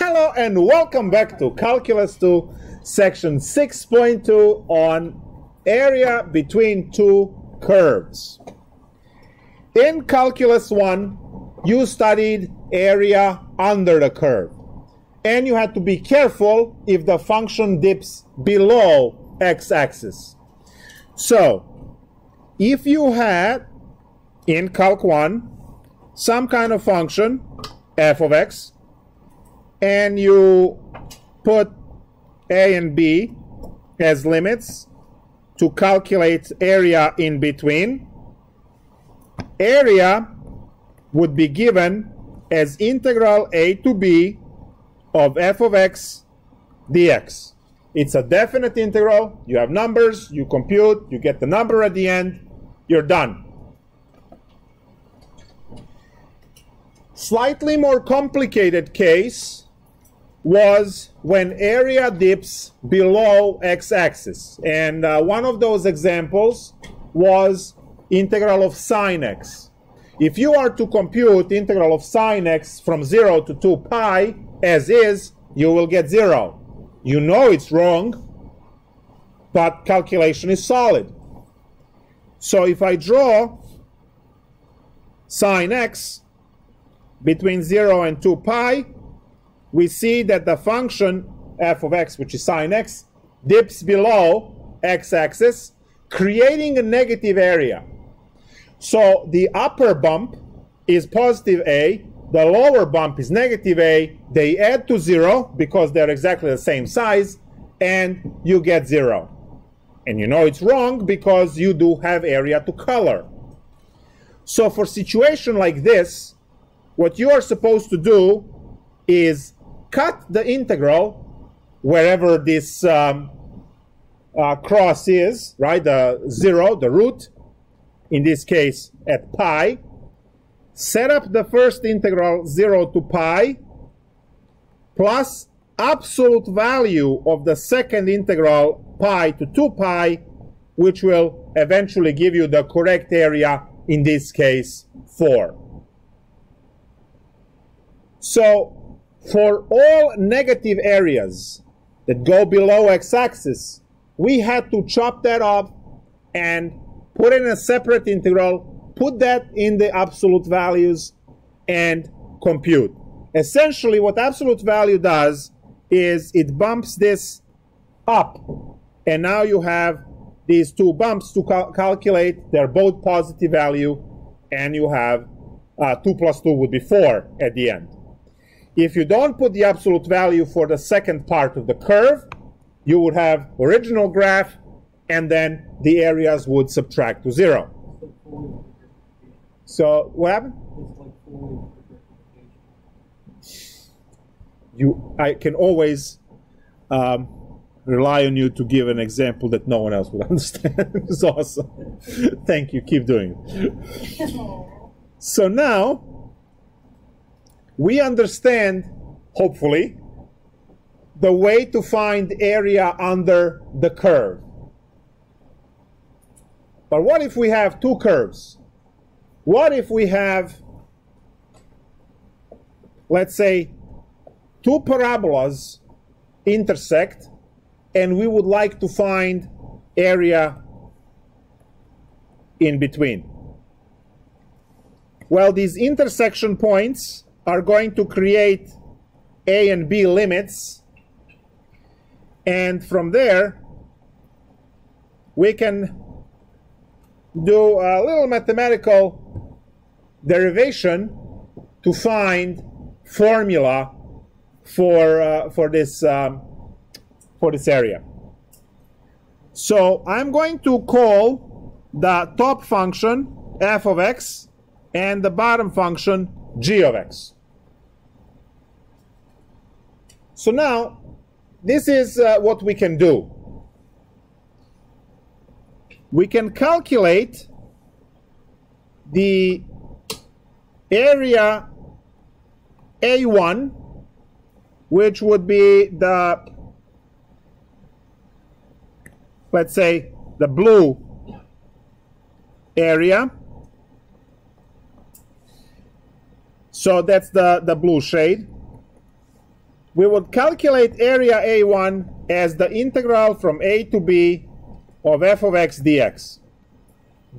Hello and welcome back to Calculus 2, section 6.2 on area between two curves. In Calculus 1, you studied area under the curve. And you had to be careful if the function dips below x-axis. So, if you had, in Calc 1, some kind of function, f of x, and you put a and b as limits to calculate area in between, area would be given as integral a to b of f of x dx. It's a definite integral. You have numbers, you compute, you get the number at the end, you're done. Slightly more complicated case was when area dips below x-axis. And one of those examples was integral of sine x. If you are to compute integral of sine x from 0 to 2 pi as is, you will get 0. You know it's wrong, but calculation is solid. So if I draw sine x between 0 and 2 pi, we see that the function f of x, which is sine x, dips below x-axis, creating a negative area. So the upper bump is positive a, the lower bump is negative a, they add to 0 because they're exactly the same size, and you get 0. And you know it's wrong because you do have area to color. So for a situation like this, what you are supposed to do is cut the integral wherever this cross is, right? The 0, the root, in this case at pi. Set up the first integral 0 to pi plus absolute value of the second integral pi to 2 pi, which will eventually give you the correct area, in this case 4. So for all negative areas that go below x-axis, we had to chop that off and put in a separate integral, put that in the absolute values, and compute. Essentially, what absolute value does is it bumps this up. And now you have these two bumps to calculate. They're both positive value, and you have 2 plus 2 would be 4 at the end. If you don't put the absolute value for the second part of the curve, you would have original graph, and then the areas would subtract to 0. So what happened? I can always rely on you to give an example that no one else would understand. It's awesome. Thank you. Keep doing it. So now we understand, hopefully, the way to find area under the curve. But what if we have two curves? What if we have, let's say, two parabolas intersect, and we would like to find area in between? Well, these intersection points are going to create a and b limits, and from there we can do a little mathematical derivation to find formula for this area. So I'm going to call the top function f of x and the bottom function g of x. So now, this is what we can do. We can calculate the area A1, which would be the, let's say, the blue area. So that's the blue shade. we would calculate area A1 as the integral from a to b of f of x dx.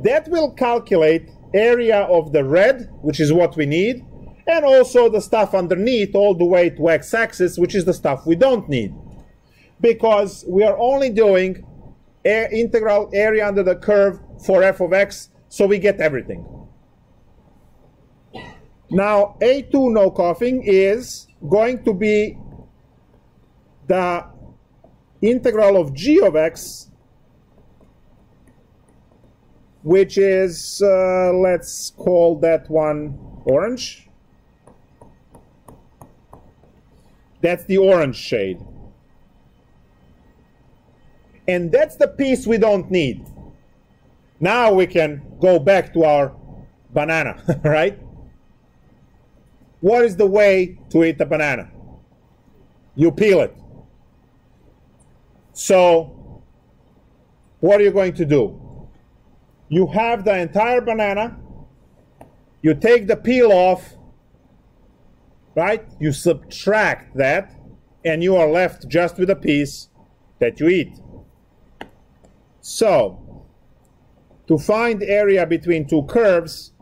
That will calculate area of the red, which is what we need, and also the stuff underneath all the way to x-axis, which is the stuff we don't need. Because we are only doing integral area under the curve for f of x, so we get everything. Now, A2, no coughing, is going to be the integral of g of x, which is, let's call that one orange. That's the orange shade. And that's the piece we don't need. Now we can go back to our banana, right? What is the way to eat a banana? You peel it. So, what are you going to do? You have the entire banana, you take the peel off, right? You subtract that, and you are left just with a piece that you eat. So, to find area between two curves,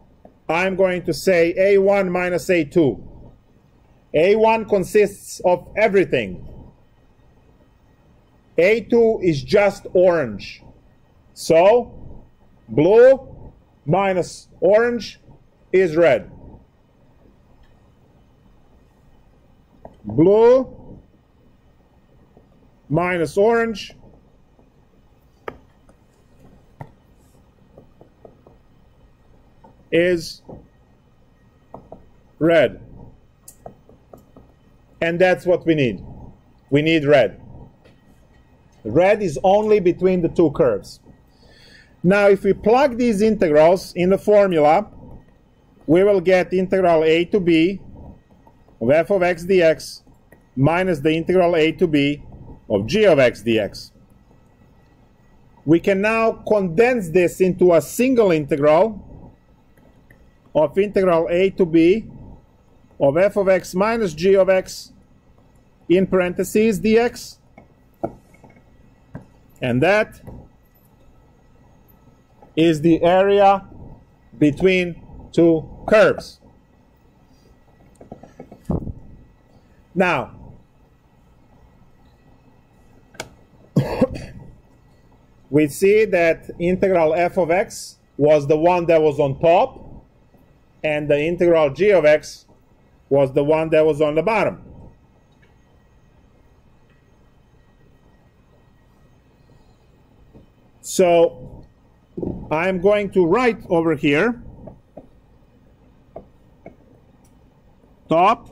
I'm going to say A1 minus A2. A1 consists of everything. A2 is just orange. So, blue minus orange is red. Blue minus orange is red. And that's what we need. We need red. Red is only between the two curves. Now, if we plug these integrals in the formula, we will get integral a to b of f of x dx minus the integral a to b of g of x dx. We can now condense this into a single integral of integral a to b of f of x minus g of x in parentheses dx. And that is the area between two curves. Now, we see that integral f of x was the one that was on top, and the integral g of x was the one that was on the bottom. So I'm going to write over here top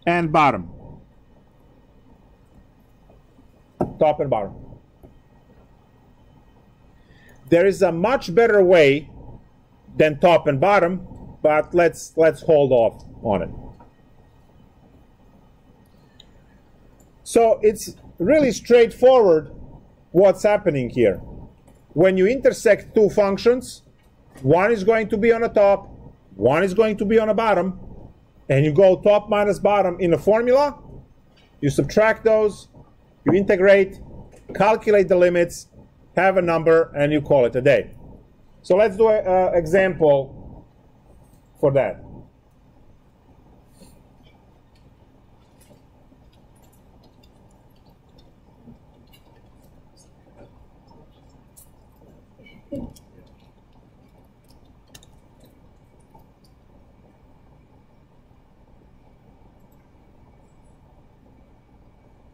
and bottom. Top and bottom. There is a much better way than top and bottom, but let's hold off on it. So it's really straightforward what's happening here. When you intersect two functions, one is going to be on the top, one is going to be on the bottom, and you go top minus bottom in the formula, you subtract those, you integrate, calculate the limits, have a number, and you call it a day. So let's do an example for that.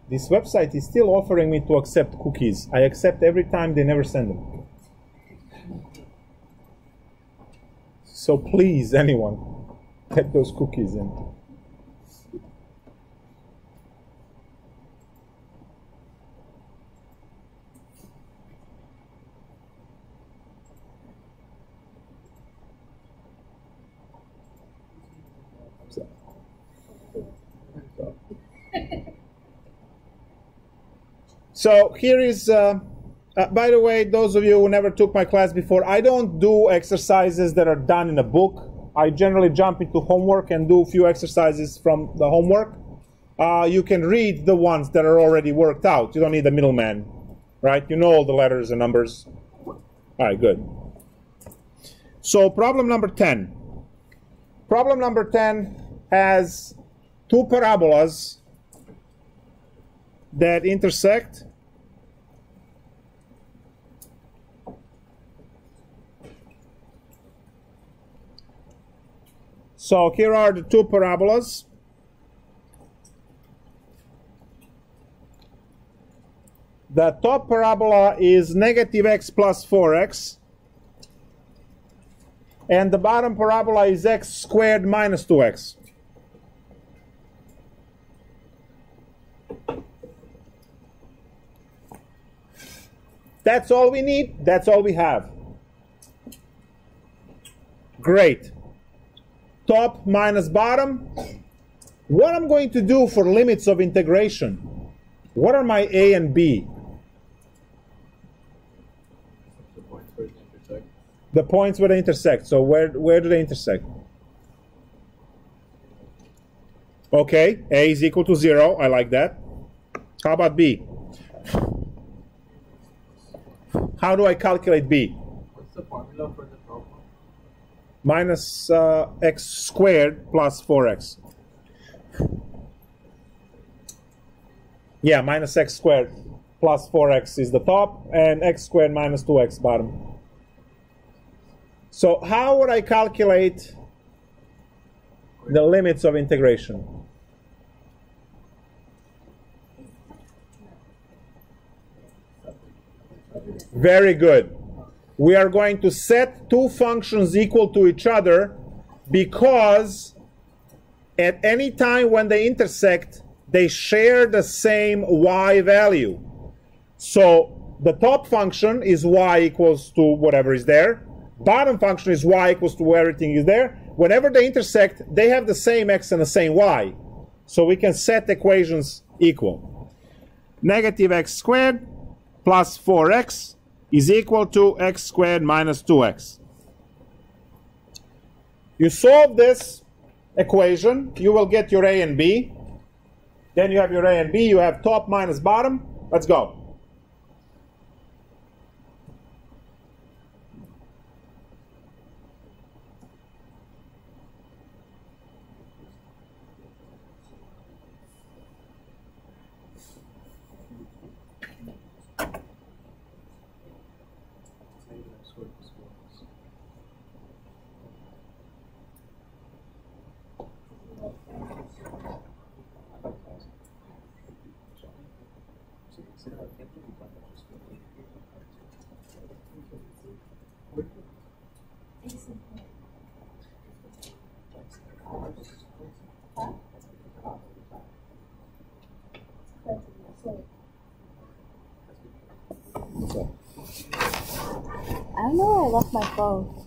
This website is still offering me to accept cookies. I accept every time, they never send them. So please, anyone, get those cookies in. So here is, by the way, those of you who never took my class before, I don't do exercises that are done in a book. I generally jump into homework and do a few exercises from the homework. you can read the ones that are already worked out. You don't need a middleman, right? You know all the letters and numbers. All right, good. So problem number 10. Problem number 10 has two parabolas that intersect. So here are the two parabolas. The top parabola is negative x plus 4x. And the bottom parabola is x squared minus 2x. That's all we need. That's all we have. Great. Top minus bottom. What I'm going to do for limits of integration? What are my a and b? The points where they intersect. So where do they intersect? Okay, a is equal to 0. I like that. How about b? How do I calculate b? What's the formula for the problem? Minus x squared plus 4x. Yeah, minus x squared plus 4x is the top, and x squared minus 2x bottom. So how would I calculate the limits of integration? Very good. We are going to set two functions equal to each other because at any time when they intersect, they share the same y value. So the top function is y equals to whatever is there. Bottom function is y equals to everything is there. Whenever they intersect, they have the same x and the same y. So we can set equations equal. Negative x squared plus 4x is equal to x squared minus 2x. You solve this equation, you will get your a and b. Then you have your a and b, you have top minus bottom. Let's go. I don't know where I left my phone.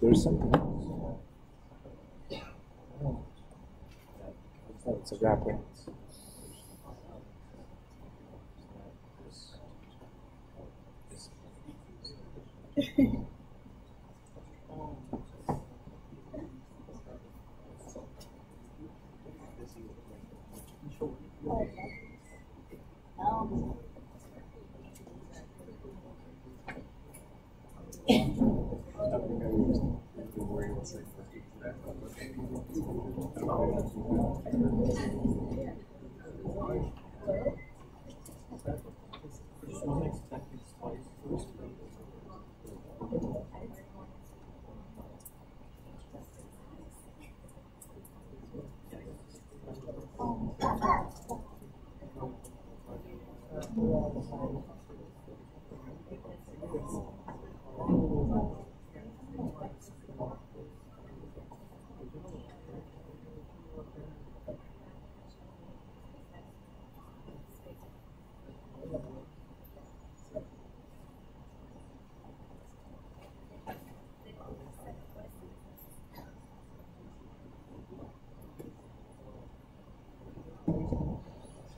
There's something else. Oh, it's a wrapper.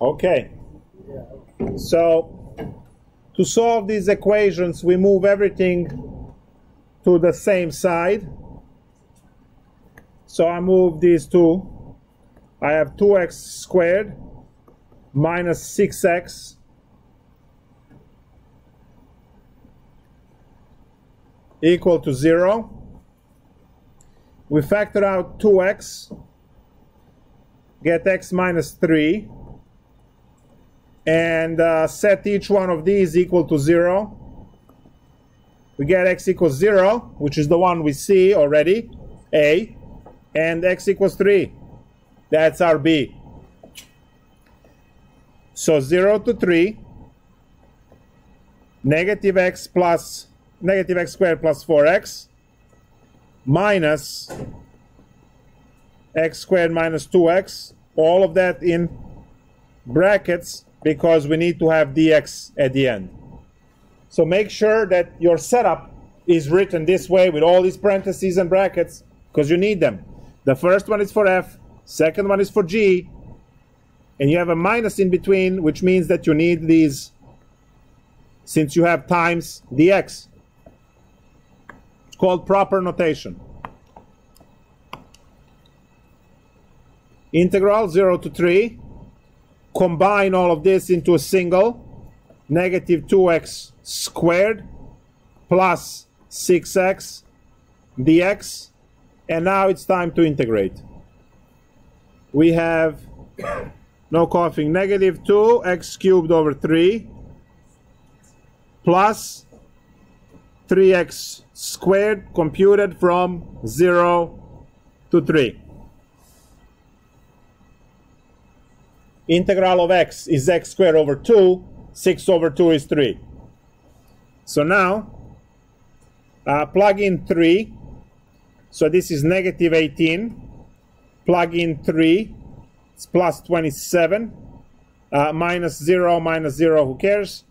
Okay. So, to solve these equations, we move everything to the same side. So I move these two. I have 2x squared minus 6x equal to 0. We factor out 2x, get x minus 3, and set each one of these equal to 0. We get x equals 0, which is the one we see already, A, and x equals 3. That's our B. So 0 to 3, negative x squared plus 4x minus x squared minus 2x, all of that in brackets because we need to have dx at the end. So make sure that your setup is written this way with all these parentheses and brackets because you need them. The first one is for f, second one is for g, and you have a minus in between, which means that you need these since you have times dx. It's called proper notation. Integral 0 to 3. Combine all of this into a single. Negative 2x squared plus 6x dx. And now it's time to integrate. We have, no coughing, negative 2x cubed over 3 plus 3x squared computed from 0 to 3. Integral of x is x squared over 2. 6 over 2 is 3. So now, plug in 3. So this is negative 18. Plug in 3. It's plus 27. Minus 0, who cares?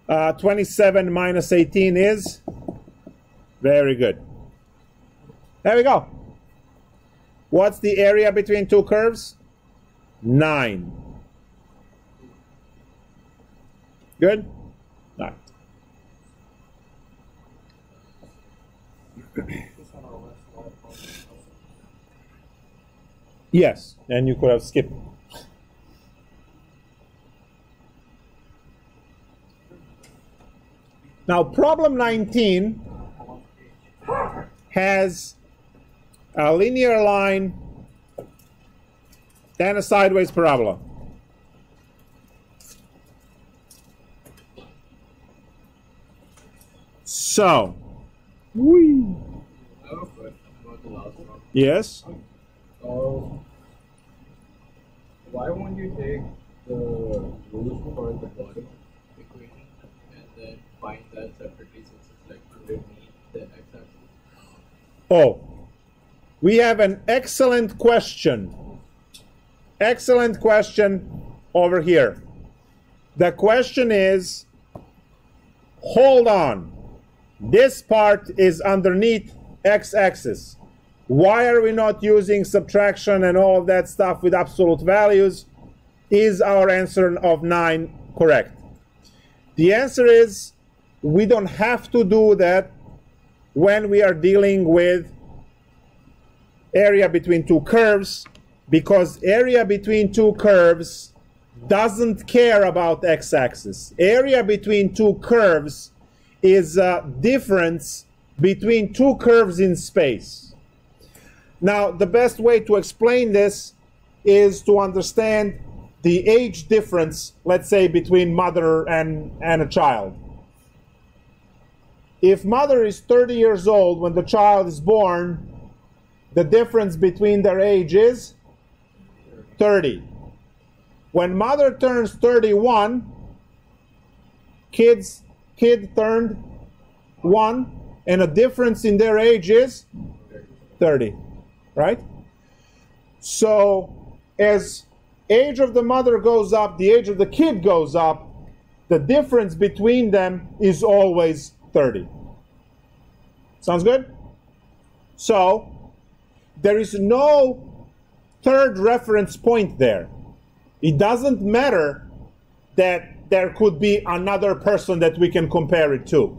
27 minus 18 is? Very good. There we go. What's the area between two curves? 9. Good? All right. Yes, and you could have skipped. Now, problem 19 has a linear line and a sideways parabola. So, I have a question about the last one. yes, Why won't you take the rules for the bottom equation and then find that separately since it's like underneath the x-axis? oh, we have an excellent question. Excellent question over here. The question is, hold on. This part is underneath x-axis. Why are we not using subtraction and all of that stuff with absolute values? Is our answer of 9 correct? The answer is we don't have to do that when we are dealing with area between two curves, because area between two curves doesn't care about x-axis. Area between two curves is a difference between two curves in space. Now, the best way to explain this is to understand the age difference, let's say, between mother and a child. If mother is 30 years old when the child is born, the difference between their age is 30. When mother turns 31, kid turned 1, and a difference in their age is 30, right? So as age of the mother goes up, the age of the kid goes up, the difference between them is always 30. Sounds good? So there is no third reference point there. It doesn't matter that there could be another person that we can compare it to.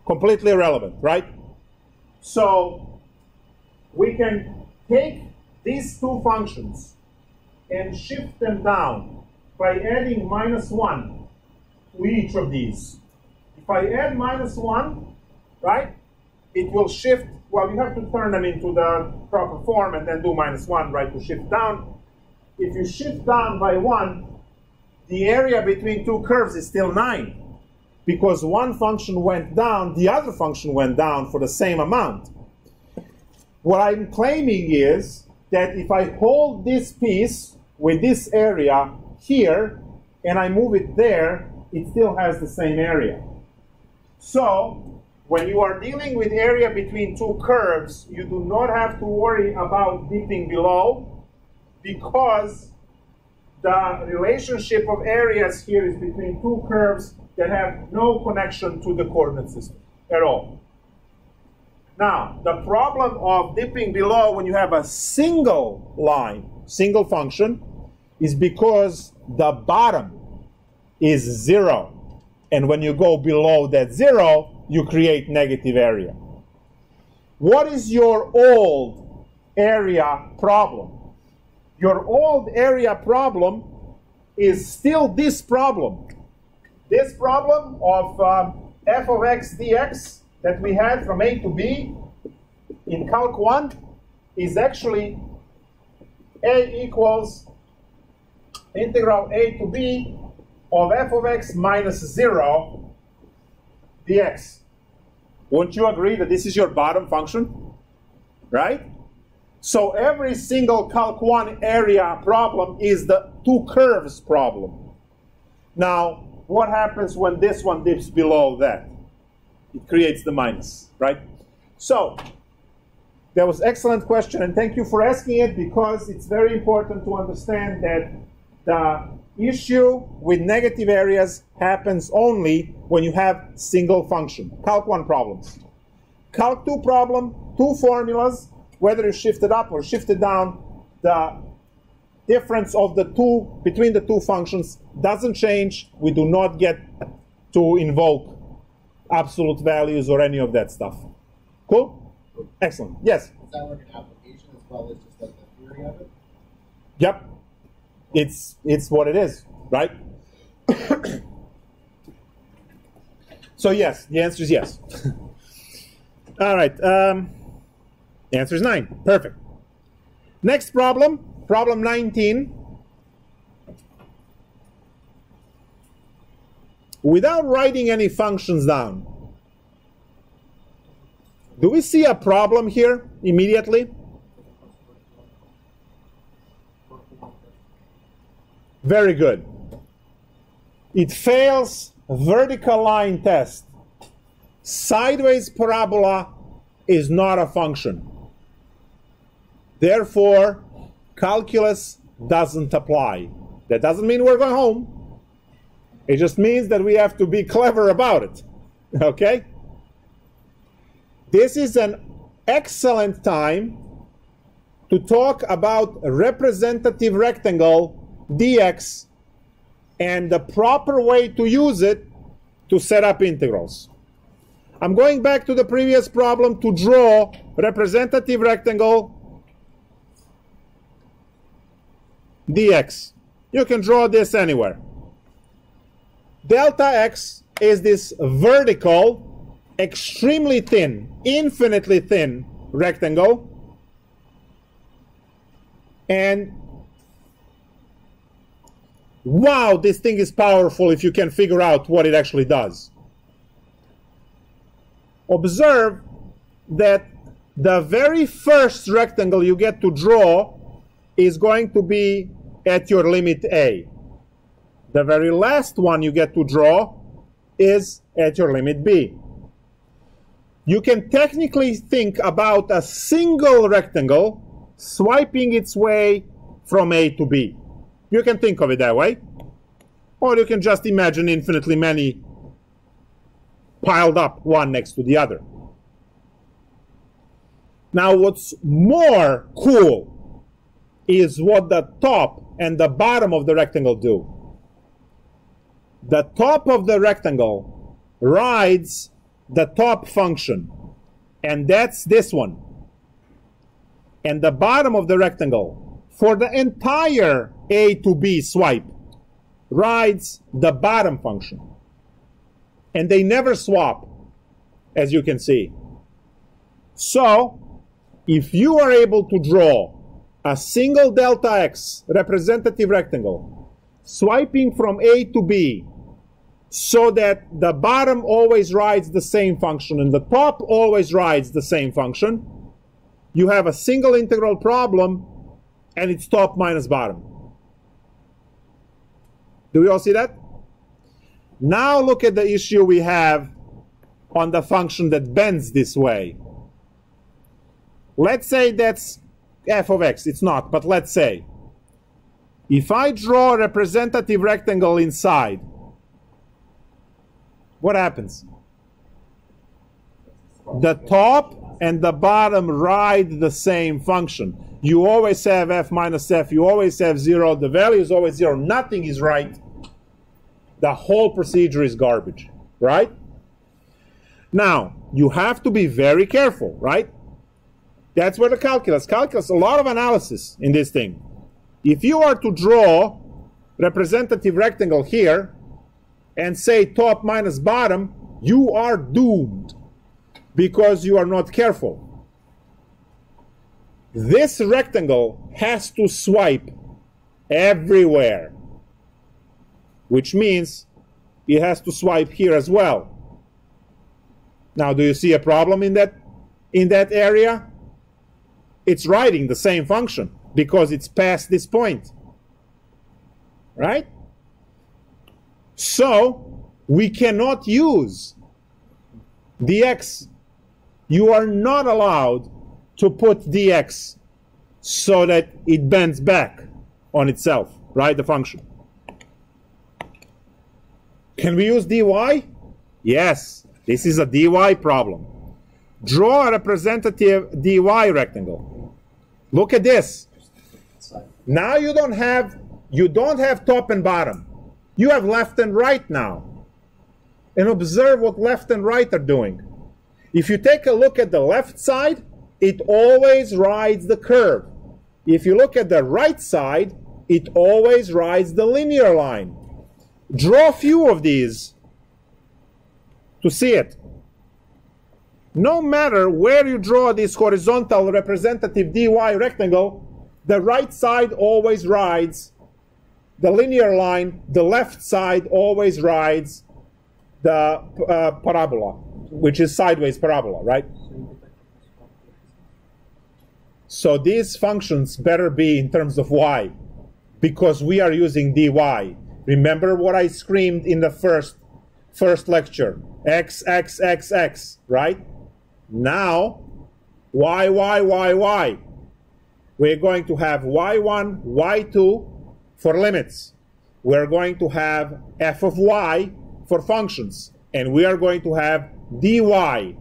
Completely irrelevant, right? So we can take these two functions and shift them down by adding -1 to each of these. If I add -1, right, it will shift. Well, you have to turn them into the proper form and then do -1, right, to shift down. If you shift down by 1, the area between two curves is still 9. Because one function went down, the other function went down for the same amount. What I'm claiming is that if I hold this piece with this area here, and I move it there, it still has the same area. So, when you are dealing with area between two curves, you do not have to worry about dipping below, because the relationship of areas here is between two curves that have no connection to the coordinate system at all. Now, the problem of dipping below when you have a single line, single function, is because the bottom is 0. And when you go below that 0, you create negative area. What is your old area problem? Your old area problem is still this problem. This problem of f of x dx that we had from a to b in Calc 1 is actually a equals integral a to b of f of x minus 0 dx. Won't you agree that this is your bottom function? Right? So every single Calc 1 area problem is the two curves problem. Now, what happens when this one dips below that? It creates the minus, right? So, that was an excellent question, and thank you for asking it, because it's very important to understand that the issue with negative areas happens only when you have single function. Calc 1 problems. Calc 2 problem, two formulas, whether you shift it up or shift it down, the difference of the two between the two functions doesn't change. We do not get to invoke absolute values or any of that stuff. Cool? Excellent. Yes? Is that like an application as well as just like the theory of it? Yep. It's what it is, right? So yes, the answer is yes. All right. The answer is 9. Perfect. Next problem, problem 19. Without writing any functions down, do we see a problem here immediately? Very good. It fails vertical line test. Sideways parabola is not a function. Therefore, calculus doesn't apply. That doesn't mean we're going home. It just means that we have to be clever about it. Okay? This is an excellent time to talk about a representative rectangle dx and the proper way to use it to set up integrals. I'm going back to the previous problem to draw representative rectangle dx. You can draw this anywhere. Delta x is this vertical, extremely thin, infinitely thin rectangle. And wow, this thing is powerful if you can figure out what it actually does. Observe that the very first rectangle you get to draw is going to be at your limit A. The very last one you get to draw is at your limit B. You can technically think about a single rectangle swiping its way from A to B. You can think of it that way. Or you can just imagine infinitely many piled up one next to the other. Now what's more cool is what the top and the bottom of the rectangle do. The top of the rectangle rides the top function, and that's this one. And the bottom of the rectangle, for the entire A to B swipe, rides the bottom function. And they never swap, as you can see. So, if you are able to draw a single delta x representative rectangle, swiping from A to B, so that the bottom always rides the same function and the top always rides the same function, you have a single integral problem, and it's top minus bottom. Do we all see that? Now look at the issue we have on the function that bends this way. Let's say that's f of x. It's not, but let's say. If I draw a representative rectangle inside, what happens? The top and the bottom ride the same function. You always have f minus f. You always have 0. The value is always 0. Nothing is right. The whole procedure is garbage, right? Now, you have to be very careful, right? That's where the calculus, a lot of analysis in this thing. If you are to draw representative rectangle here and say top minus bottom, you are doomed because you are not careful. This rectangle has to swipe everywhere, which means it has to swipe here as well. Now, do you see a problem in that area? It's writing the same function because it's past this point, right? So we cannot use dx. You are not allowed to put dx so that it bends back on itself, right? The function. Can we use dy? Yes, this is a dy problem. Draw a representative dy rectangle. Look at this. Now you don't have top and bottom. You have left and right now. And observe what left and right are doing. If you take a look at the left side, it always rides the curve. If you look at the right side, it always rides the linear line. Draw a few of these to see it. No matter where you draw this horizontal representative dy rectangle, the right side always rides the linear line, the left side always rides the parabola, which is sideways parabola, right? So these functions better be in terms of y, because we are using dy. Remember what I screamed in the first lecture, x, x, x, x, right? Now, y, y, y, y. We're going to have y1, y2 for limits. We're going to have f of y for functions. And we are going to have dy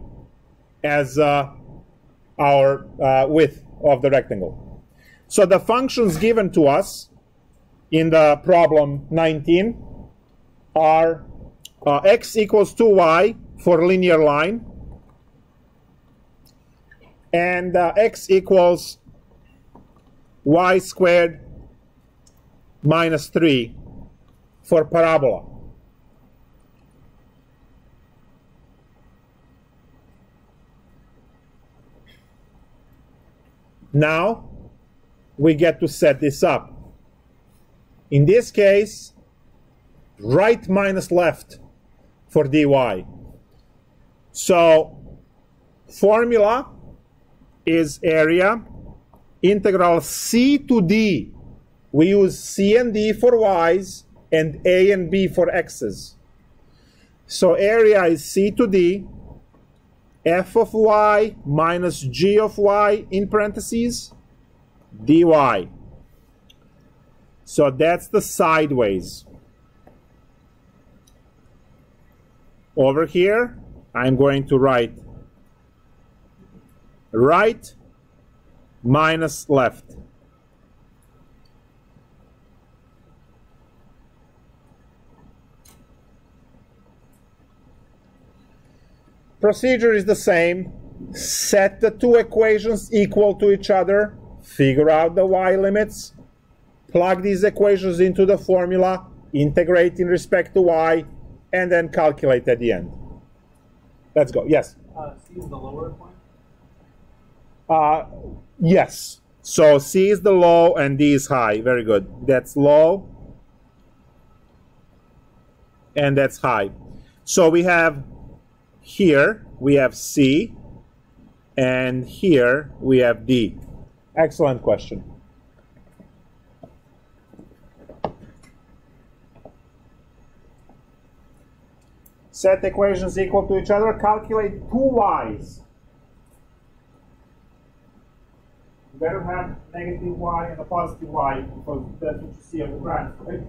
as our width of the rectangle. So the functions given to us in the problem 19 are x equals 2y for linear line, and x equals y squared minus 3 for parabola. Now we get to set this up. In this case, right minus left for dy. So formula is area integral c to d. We use c and d for y's and a and b for x's. So area is c to d, f of y minus g of y in parentheses, dy. So that's the sideways. Over here, I'm going to write right minus left. procedure is the same. Set the two equations equal to each other, figure out the y limits, plug these equations into the formula, integrate in respect to y, and then calculate at the end. Let's go. Yes? C is the lower point? Yes. So C is the low and D is high. Very good. That's low and that's high. So we have here, we have C, and here we have D. Excellent question. Set equations equal to each other. Calculate two y's. You better have negative y and a positive y because that's what you see on the graph, right?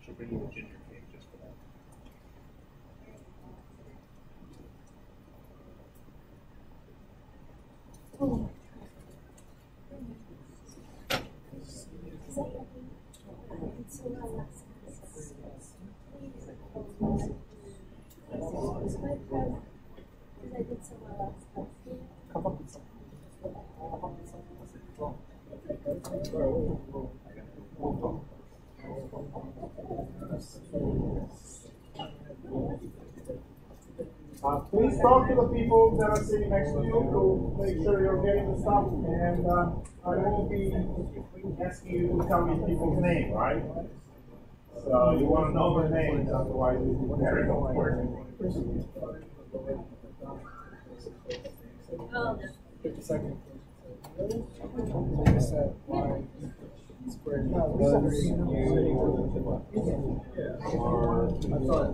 She'll bring you a ginger cake just for that. Please talk to the people that are sitting next to you to make sure you're getting the stuff, and I won't be asking you to tell me people's name, right? So you want to know their names, otherwise it will be very awkward.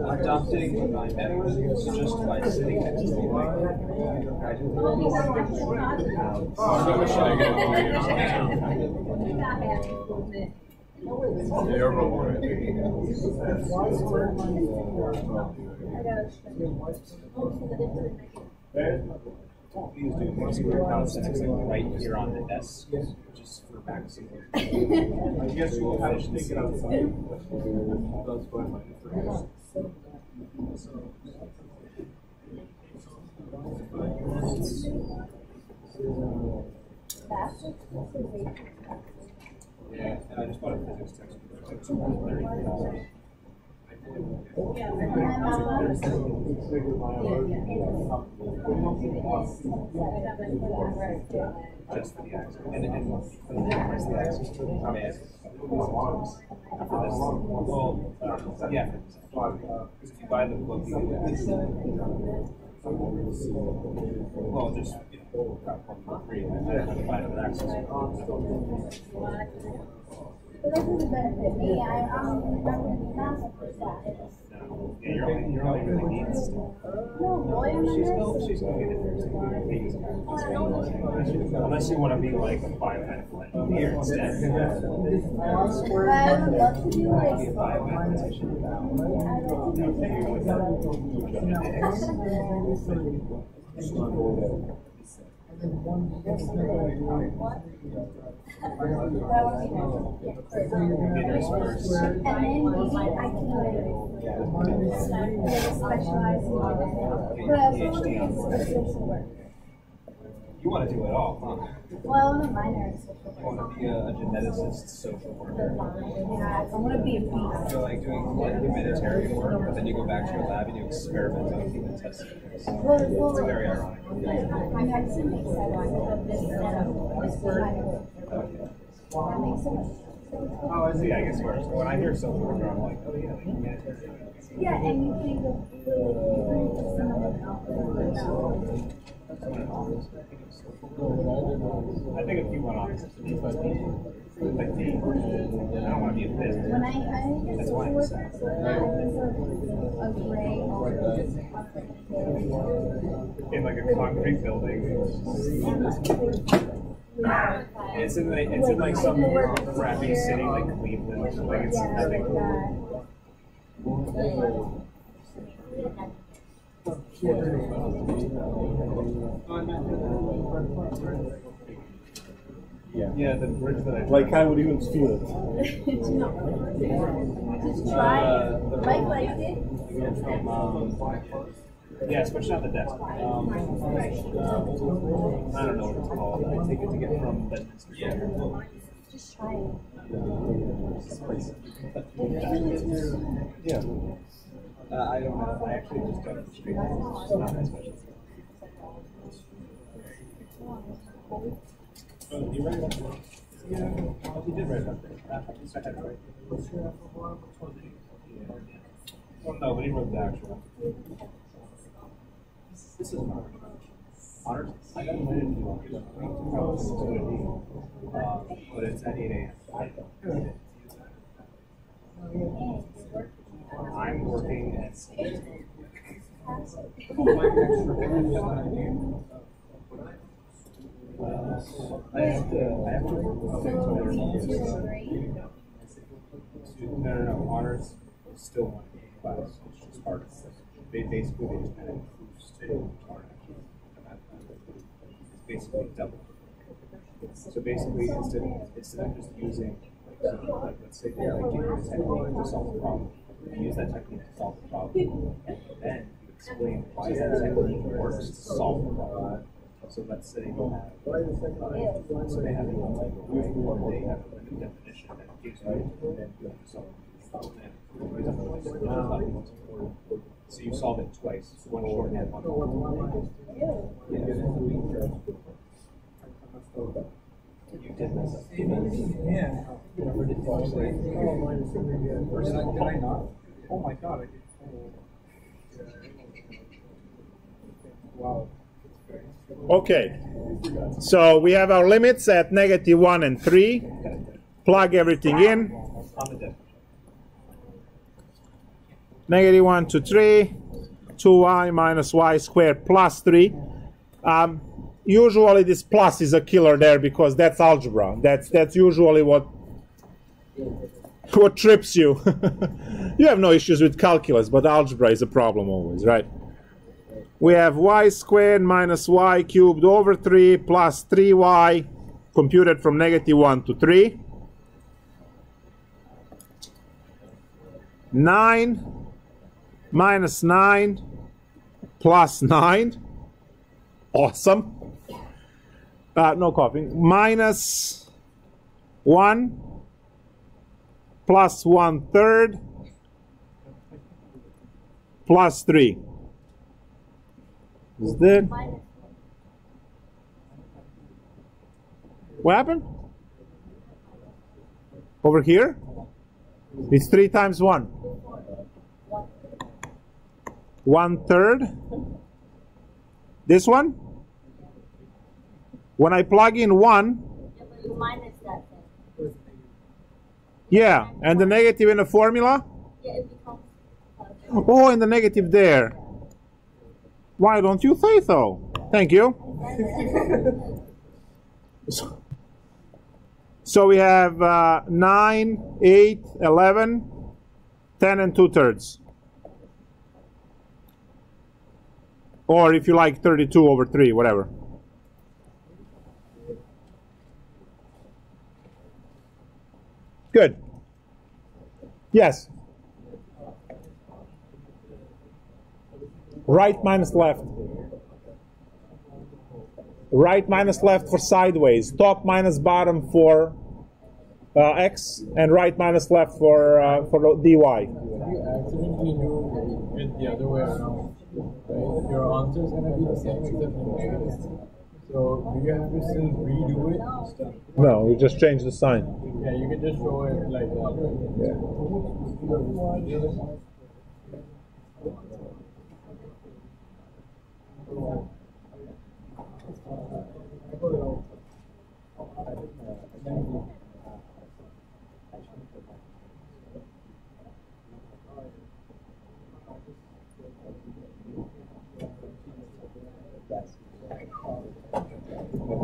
Adopting my methods just by sitting next to the Please do more square calisthenics like right here on the desk, just for maximum. I guess you will have to take it outside. Yeah, and I just bought a physics textbook. It's like $233. Just for the axis. And for the where's the axis? I mean, after this. Well, yeah. Because if you buy the book, you get this. Well, just, you know, got free. I have to buy the axis. But that doesn't benefit me. I'm not Yeah, you're only really needs. No, boy, I'm a She's going to get it. Unless you want to be like a biochemical engineer instead. But I would love to do like You want to do it all, huh? well, I want to minor in social You want to be a geneticist, social worker. Yeah, I want to be a beast. So like doing humanitarian work, but then you go back to your lab and you experiment on human test subjects. It's very ironic. My medicine makes sense of this minor. That makes sense. Oh, I see. I guess yours. When I hear social worker, I'm like, oh yeah, like humanitarian. Yeah, and you think of someone else. I think if you went on, Like, I don't want to be a business. When I did That's social why I work, said. I was a gray In like a concrete building. It's in like some crappy city like Cleveland. Like it's nothing. Yeah, the bridge that I Like I would even feel it. Just try it. Mike liked it. Yeah, especially on the desk. I don't know what it's called. I take it to get from Bedminster. Just try it. Yeah. I don't know. I actually just got it straight. It's not my specialty. Oh, you read it up there? Yeah, he did write it up there. At least I had it right. Well, no, but he wrote the actual. This is honors. Honors? I got invited to honors. But it's at 8 a.m. I'm working at 8. I have to work No, honors still one class. It's just hard. They basically just kind of boost to honors. It's basically double. So basically, instead of just using like let's say like giving a technique to solve the problem, you use that technique to solve the problem, and then you explain why that technique works to solve the problem. So let's say you have, so they have a multiple way, or they have a limited definition that gives you, and then you have to solve it. So you solve it twice, one shorthand, one long. You did this. Yeah. Did I not? Oh my god, I did. Wow. Okay, so we have our limits at -1 and 3. Plug everything in. -1 to 3, 2y minus y squared plus 3. Usually this plus is a killer there because that's algebra. That's usually what trips you. You have no issues with calculus, but algebra is a problem always, right? We have y squared minus y cubed over 3 plus 3y computed from -1 to 3. 9 minus 9 plus 9. Awesome. No coughing. Minus 1 plus 1/3 plus 3. Is that? What happened? Over here? It's 3 times 1. 1/3. This one? When I plug in 1, yeah, and the negative in the formula? Oh, and the negative there. Why don't you say so? Thank you. So we have 9, 8, 11, 10 and 2/3. Or if you like 32 over 3, whatever. Good. Yes. Right minus left. Right minus left for sideways. Top minus bottom for x, and right minus left for dy. You accidentally do it the other way around, right? Your answer is going to be the same except for negative. So do you have to still redo it? No, we just change the sign. Yeah, you can just show it like that. Yeah.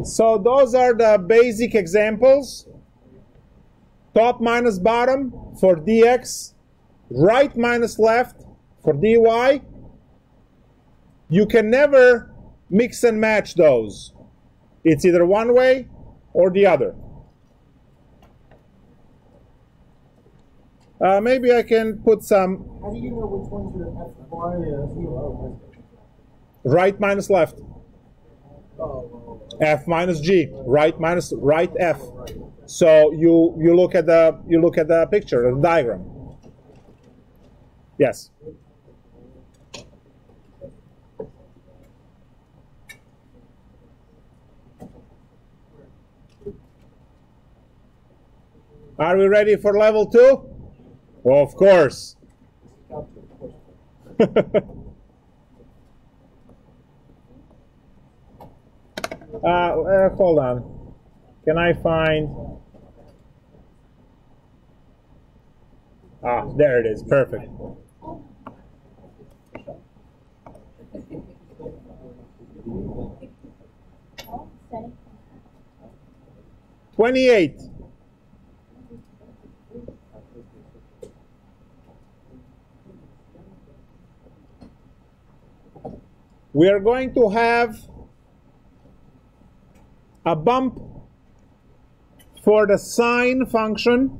So those are the basic examples. Top minus bottom for dx, right minus left for dy. You can never mix and match those. It's either one way or the other. Maybe I can put some. How do you know which ones are FY or zero? Right minus left. F minus G. Right minus right F. So you look at the picture, the diagram. Yes. Are we ready for level 2? Well, of course. Hold on. Can I find? Ah, there it is. Perfect. Steady. 28. We are going to have a bump for the sine function.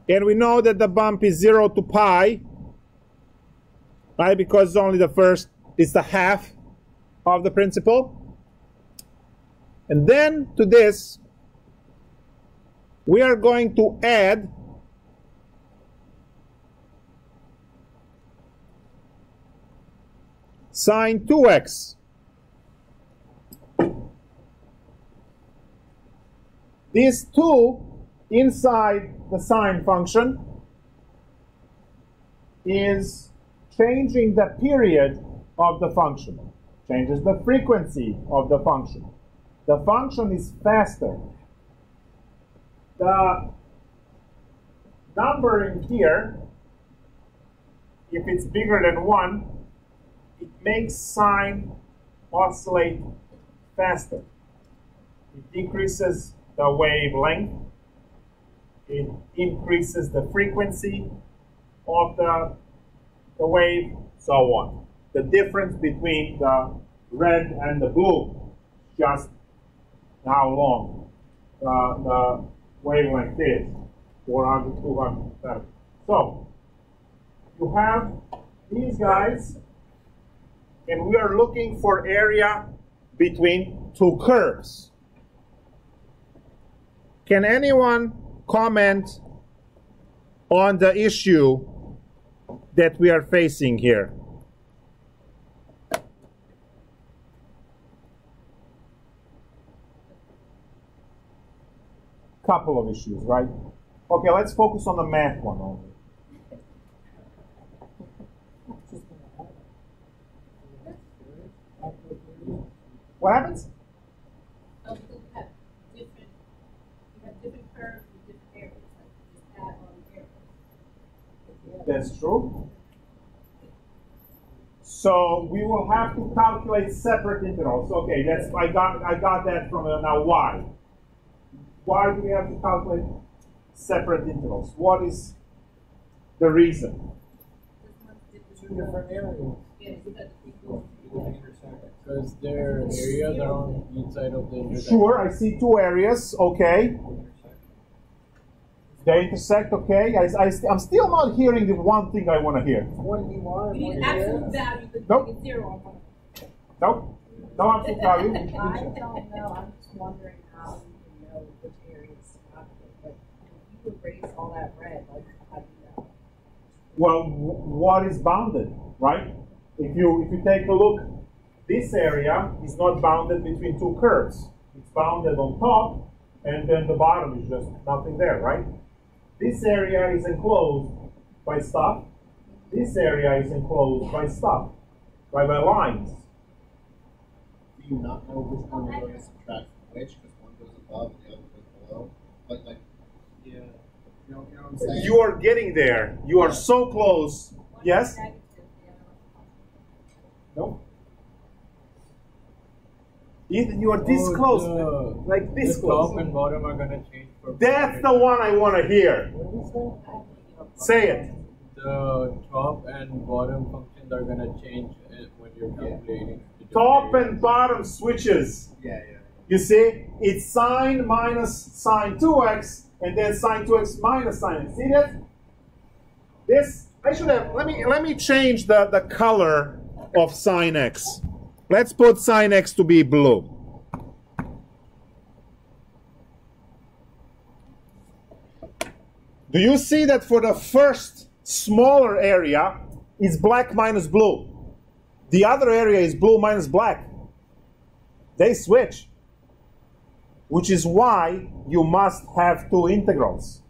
And we know that the bump is 0 to pi, right? Because only the first is the half of the principal. And then to this, we are going to add sine 2x. These 2 inside the sine function is changing the period of the function, changes the frequency of the function. The function is faster. The number in here, if it's bigger than 1, it makes sine oscillate faster. It decreases the wavelength. It increases the frequency of the wave, so on. The difference between the red and the blue, just how long the wavelength is, 400, 200. So, you have these guys, and we are looking for area between 2 curves. Can anyone comment on the issue that we are facing here? Couple of issues, right? Okay, let's focus on the math one only. What happens? You have different curves in different areas. Like you just add on areas. That's true. So we will have to calculate separate integrals. Okay, that's I got that from now. Why? Why do we have to calculate separate integrals? What is the reason? Two different areas. Because their areas are on each side of the intersection. Sure, I see 2 areas. Okay. They intersect. Okay. I'm still not hearing the one thing I want to hear. One you want, You one need you absolute want. value, but Nope. you get 0 on one. Nope. No absolute value. I don't know. I'm just wondering how you can know which areas to calculate. But if you erase all that red, like how do you know? Well, what is bounded, right? If you take a look, this area is not bounded between 2 curves. It's bounded on top, and then the bottom is just nothing there, right? This area is enclosed by stuff. This area is enclosed by stuff, by lines. Do you not know which one you're going to subtract from which? Because one goes above and the other goes below. But like, yeah, you know what I'm saying? You are getting there. You are so close. Yes? No. Ethan, you are this close, man. Like this the close. top and bottom are gonna change. That's the one I want to hear. Say it. The top and bottom functions are gonna change when you're calculating. Top and bottom switches. Yeah. You see, it's sine minus sine 2x, and then sine 2x minus sine x. See that? This I should have. Let me change the color of sine x. Let's put sine x to be blue. Do you see that for the first smaller area is black minus blue? The other area is blue minus black. They switch. Which is why you must have two integrals.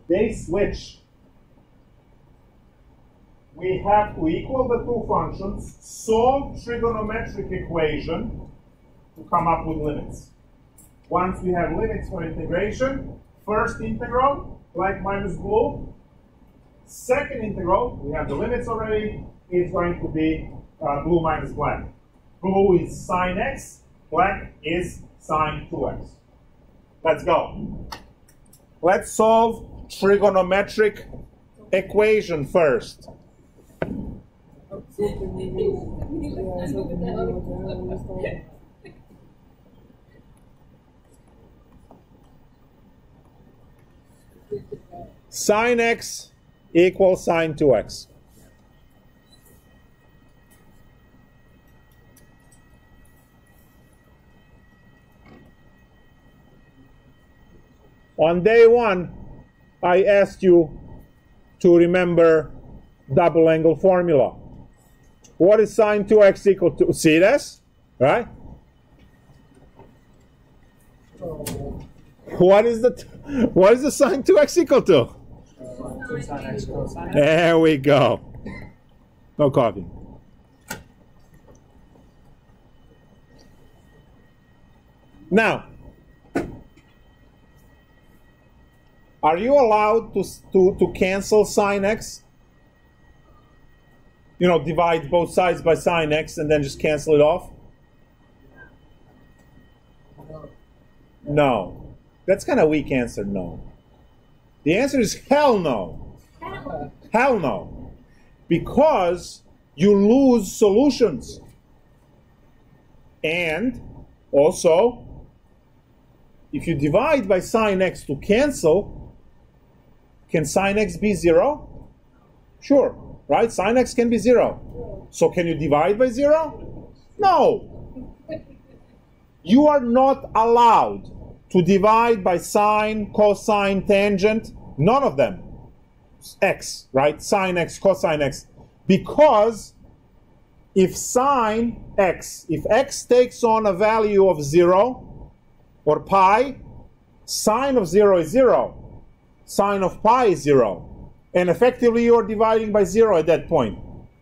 They switch. We have to equal the two functions, solve trigonometric equation to come up with limits. Once we have limits for integration, first integral, black minus blue. Second integral, we have the limits already, is going to be blue minus black. Blue is sine x, black is sine 2x. Let's go. Let's solve trigonometric equation first. Sine x equals sine 2x. On day one, I asked you to remember double angle formula. What is sine 2x equal to? See this? Right? What is the sine 2x equal to? There we go. No coffee. Now, are you allowed to cancel sine x? You know, divide both sides by sine x and then just cancel it off? No. That's kind of weak answer, no. The answer is hell no. Hell no. Because you lose solutions. And also, if you divide by sine x to cancel, can sine x be 0? Sure, right? Sine x can be 0. So can you divide by 0? No. You are not allowed to divide by sine, cosine, tangent, none of them. X, right? Sine x, cosine x. Because if sine x, if x takes on a value of 0 or pi, sine of 0 is 0. Sine of pi is 0. And effectively you are dividing by 0 at that point.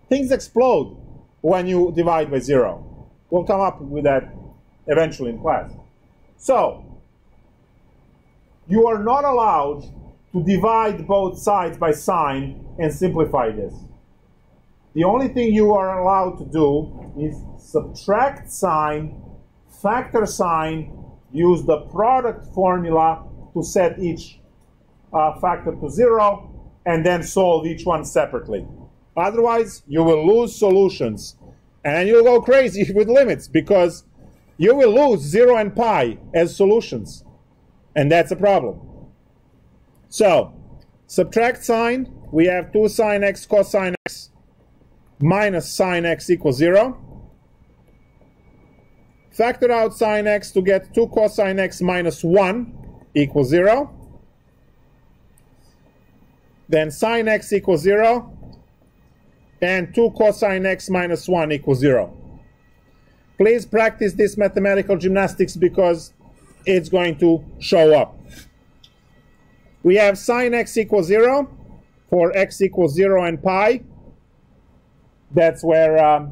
Things explode when you divide by 0. We'll come up with that eventually in class. So, you are not allowed to divide both sides by sine and simplify this. The only thing you are allowed to do is subtract sine, factor sine, use the product formula to set each factor to 0, and then solve each one separately. Otherwise, you will lose solutions. And you'll go crazy with limits because you will lose 0 and pi as solutions. And that's a problem. So, subtract sine. We have 2 sine x cosine x minus sine x equals 0. Factor out sine x to get 2 cosine x minus 1 equals 0. Then sine x equals 0. And 2 cosine x minus 1 equals 0. Please practice this mathematical gymnastics because it's going to show up. We have sine x equals 0 for x equals 0 and pi. That's where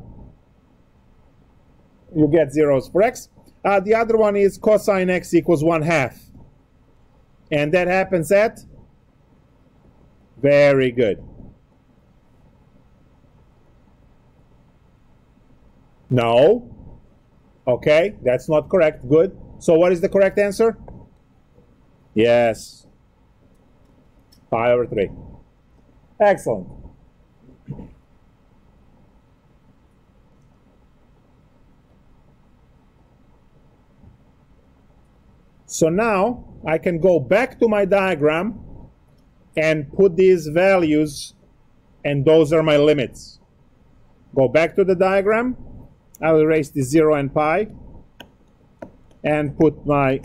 you get zeros for x. The other one is cosine x equals 1/2. And that happens at? Very good. No. Okay, that's not correct. Good. So what is the correct answer? Yes. Pi over 3. Excellent. So now I can go back to my diagram and put these values, and those are my limits. Go back to the diagram. I'll erase the 0 and pi and put my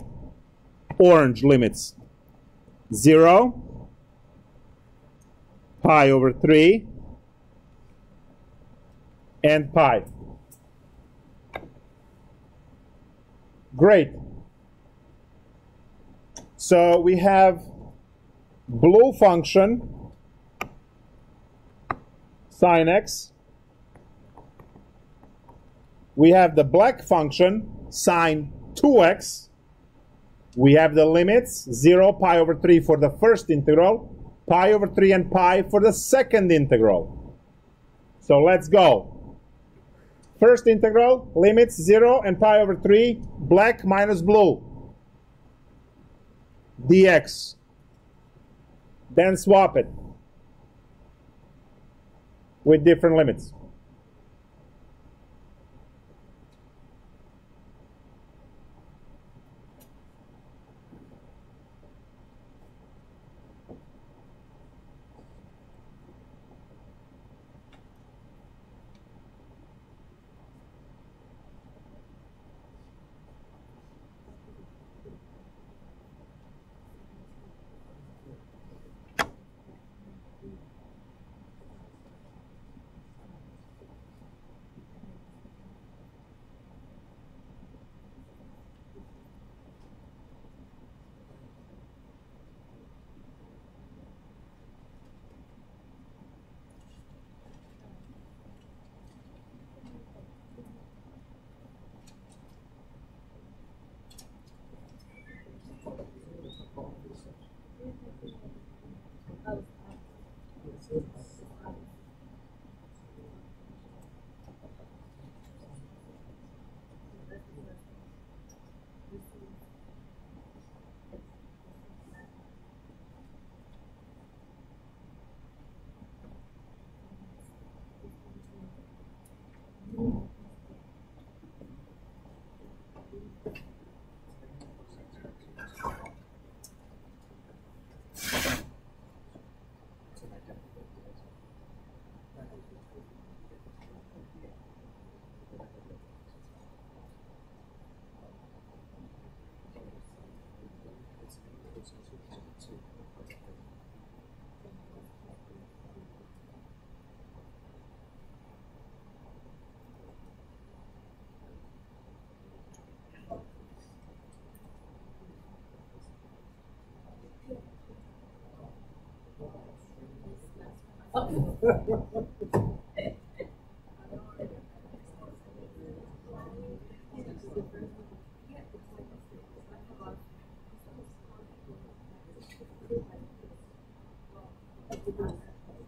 orange limits. 0, pi over 3, and pi. Great. So we have blue function sine x. We have the black function sine 2x. We have the limits 0, pi over 3 for the first integral, pi over 3 and pi for the second integral. So let's go. First integral, limits 0 and pi over 3, black minus blue, dx. Then swap it with different limits.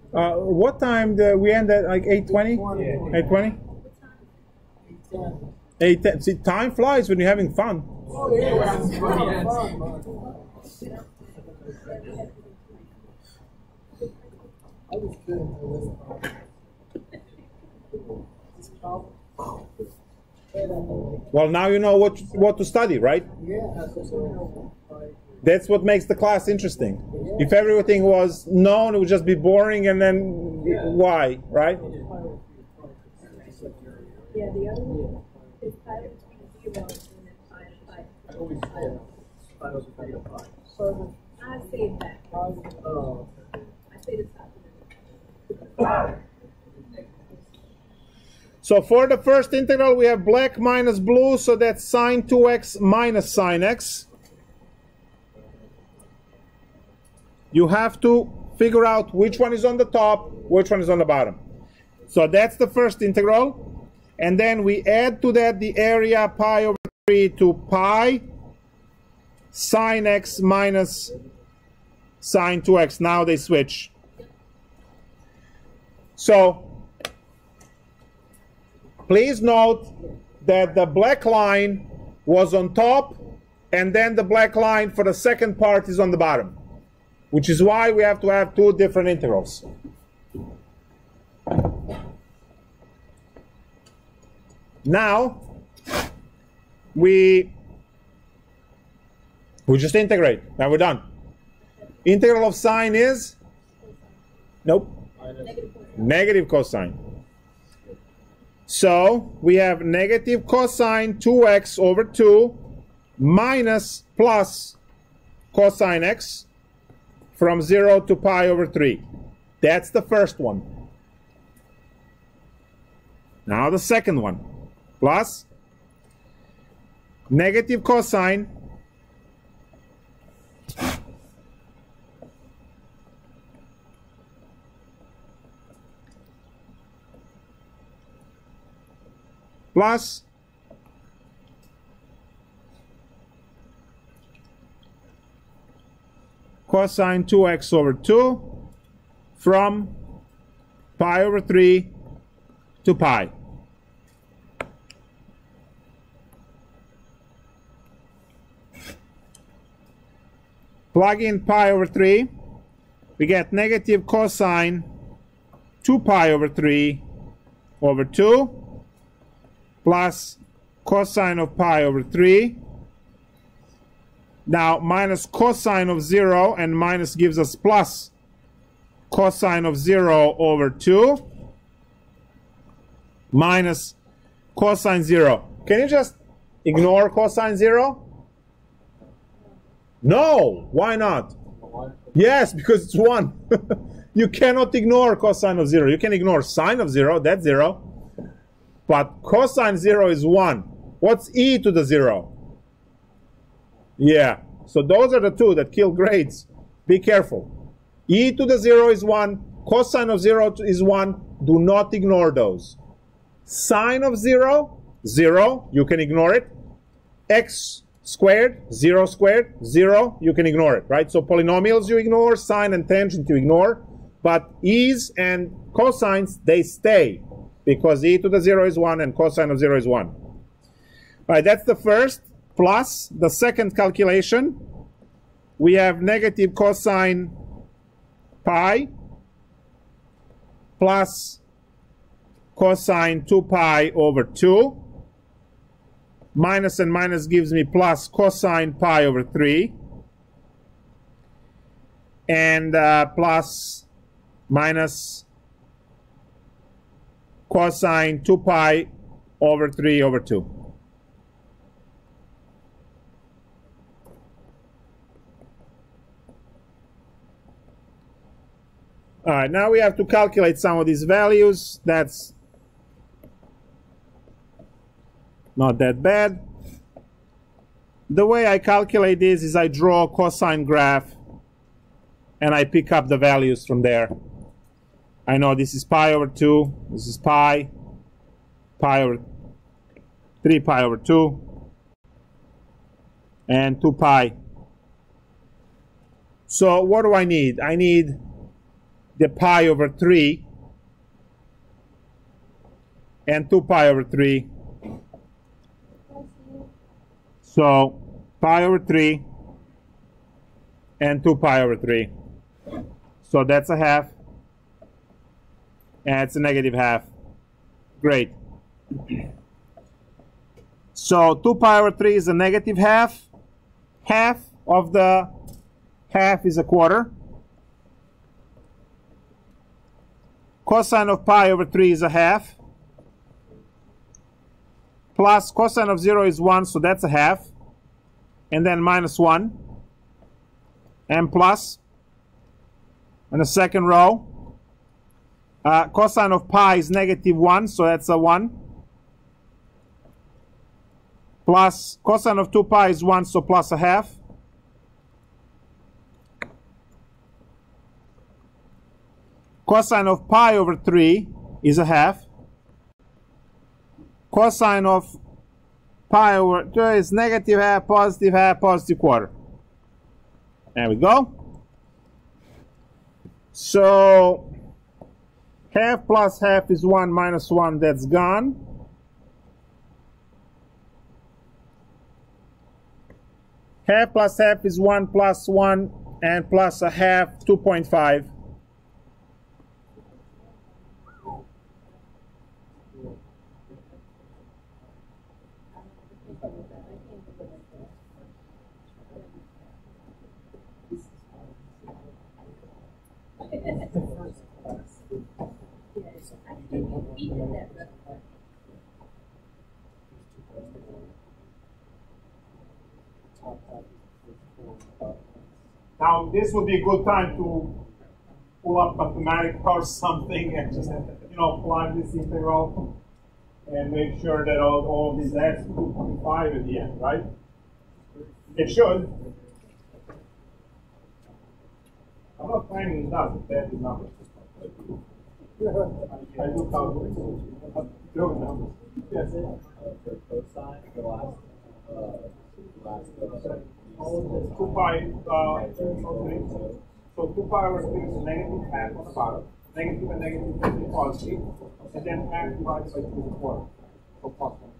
What time did we end at? Like 8:20? 8:20? 8:10. See, time flies when you're having fun. Well, now you know what to study, right? That's what makes the class interesting. If everything was known, it would just be boring, and then why, right? Yeah, the other one is pi between 0 and then pi and pi. So I say that. I say the top. So for the first integral, we have black minus blue, so that's sine 2x minus sine x. You have to figure out which one is on the top, which one is on the bottom. So that's the first integral. And then we add to that the area pi over 3 to pi sine x minus sine 2x. Now they switch. Please note that the black line was on top, and then the black line for the second part is on the bottom, which is why we have to have two different integrals. Now, we just integrate. Now we're done. Integral of sine is? Nope. Negative cosine. So we have negative cosine 2x over 2 minus plus cosine x from 0 to pi over 3. That's the first one. Now the second one. Plus negative cosine plus cosine 2x over 2 from pi over 3 to pi. Plug in pi over 3, we get negative cosine 2 pi over 3 over 2 plus cosine of pi over 3. Now minus cosine of 0, and minus gives us plus cosine of 0 over 2 minus cosine 0. Can you just ignore cosine 0? No, why not? Yes, because it's 1. You cannot ignore cosine of 0. You can ignore sine of 0, that's 0. But cosine 0 is 1. What's e to the 0? Yeah, so those are the two that kill grades. Be careful. E to the 0 is 1. Cosine of 0 is 1. Do not ignore those. Sine of 0, 0. You can ignore it. X squared, 0 squared, 0. You can ignore it, right? So polynomials you ignore. Sine and tangent you ignore. But e's and cosines, they stay. Because e to the 0 is 1 and cosine of 0 is 1. All right, that's the first. Plus the second calculation. We have negative cosine pi plus cosine 2 pi over 2. Minus and minus gives me plus cosine pi over 3. And plus minus cosine 2 pi over 3 over 2. All right, now we have to calculate some of these values. That's not that bad. The way I calculate this is I draw a cosine graph and I pick up the values from there. I know this is pi over 2, this is pi over 3 pi over 2, and 2 pi. So what do I need? I need the pi over 3 and 2 pi over 3. So pi over 3 and 2 pi over 3. So that's a half. And it's a negative half. Great. So 2 pi over 3 is a negative half. Half of the half is a quarter. Cosine of pi over 3 is a half. Plus cosine of 0 is 1, so that's a half. And then minus 1. And plus. In the second row. Cosine of pi is negative 1, so that's a 1. Plus cosine of 2 pi is 1, so plus a half. Cosine of pi over 3 is a half. Cosine of pi over 2 is negative half, positive quarter. There we go. So half plus half is 1 minus 1, that's gone. Half plus half is 1 plus 1, and plus a half, 2.5. Now, this would be a good time to pull up mathematics or something and just, plug this integral and make sure that all of these adds to 2.5 at the end, right? It should. I'm not claiming it doesn't. That is numbers. I do calculate. Doing numbers. Yes. For cosine, the last 2 pi, so 2 pi over 3 is a negative half on the bottom. Negative and negative can be positive. And then half divided by 2 is a quarter. So positive.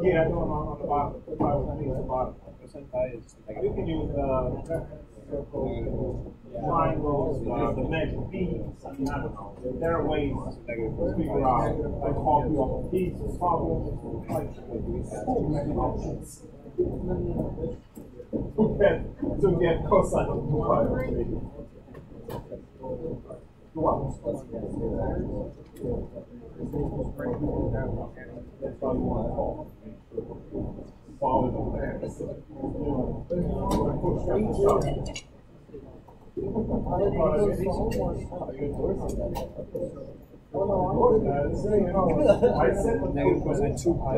Yeah, no, on the bottom. 2 pi over 3 is the bottom. You can use circle, triangles, the magic beads. I don't know. There are ways to figure out the quality of a piece of problems. To get cosine of 2 pi over 3. That's all you want to call. Follow it I said negative cosine 2 pi.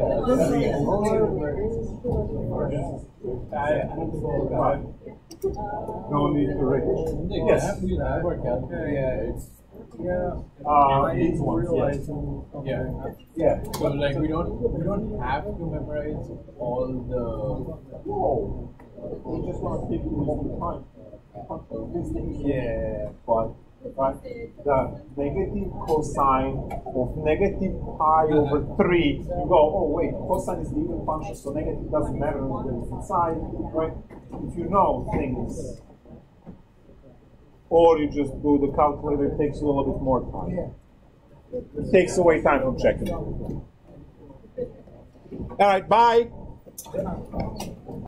No need to rate. Yes. These ones, yeah. So like we don't have to memorize all the. No. We just want to take it all the time. Yeah, but the negative cosine of negative pi over 3, you go, oh wait, cosine is the even function, so negative doesn't matter when it's inside, right? If you know things, or you just do the calculator, it takes a little bit more time. It takes away time from checking. All right, bye.